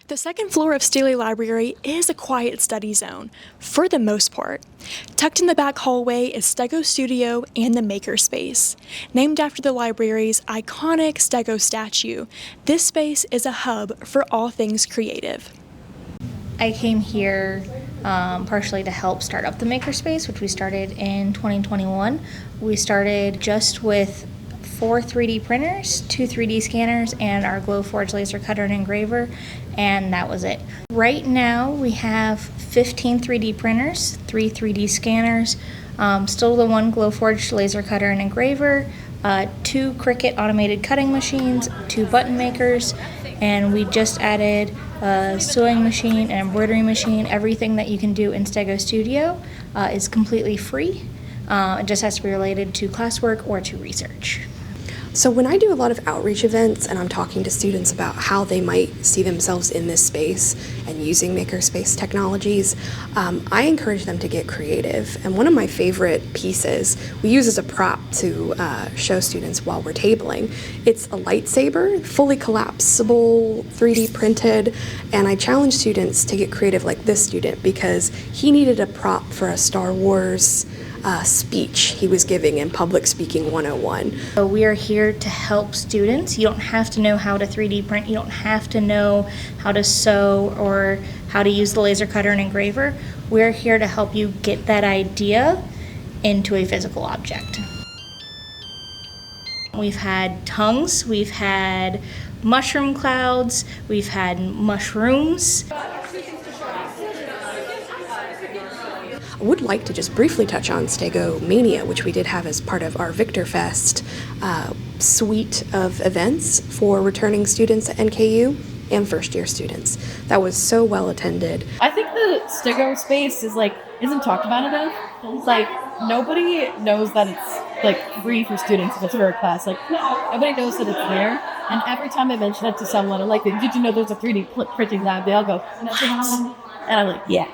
The second floor of Steely Library is a quiet study zone, for the most part. Tucked in the back hallway is Stego Studio and the Makerspace. Named after the library's iconic Stego statue, this space is a hub for all things creative. I came here partially to help start up the Makerspace, which we started in 2021. We started just with 4 3D printers, 2 3D scanners, and our Glowforge laser cutter and engraver, and that was it. Right now we have 15 3D printers, 3 3D scanners, still the 1 Glowforge laser cutter and engraver, 2 Cricut automated cutting machines, 2 button makers, and we just added a sewing machine, an embroidery machine. Everything that you can do in Stego Studio is completely free. It just has to be related to classwork or to research. So when I do a lot of outreach events and I'm talking to students about how they might see themselves in this space and using Makerspace technologies, I encourage them to get creative. And one of my favorite pieces we use as a prop to show students while we're tabling, it's a lightsaber, fully collapsible, 3D printed, and I challenge students to get creative like this student because he needed a prop for a Star Wars speech he was giving in Public Speaking 101. So we are here to help students. You don't have to know how to 3D print. You don't have to know how to sew or how to use the laser cutter and engraver. We're here to help you get that idea into a physical object. We've had tongues, we've had mushroom clouds, we've had mushrooms. I would like to just briefly touch on Stego Mania, which we did have as part of our Victor Fest suite of events for returning students at NKU and first-year students. That was so well attended. I think the Stego space isn't talked about enough. It's like nobody knows that it's free for students if it's for a class. Nobody knows that it's there. And every time I mention it to someone, I'm like, did you know there's a 3D printing lab? They all go, what? And I'm like, yeah.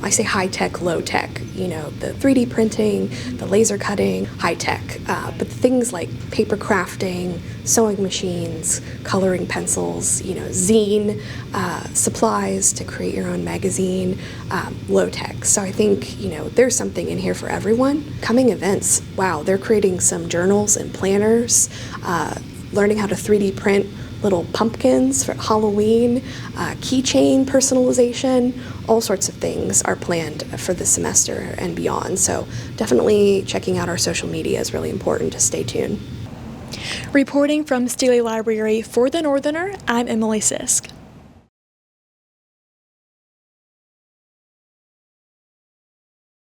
I say high-tech, low-tech, the 3D printing, the laser cutting, high-tech, but things like paper crafting, sewing machines, coloring pencils, zine, supplies to create your own magazine, low-tech. So I think, there's something in here for everyone. Coming events, wow, they're creating some journals and planners, learning how to 3D print little pumpkins for Halloween, keychain personalization, all sorts of things are planned for the semester and beyond. So definitely checking out our social media is really important to stay tuned. Reporting from Steely Library for The Northerner, I'm Emily Sisk.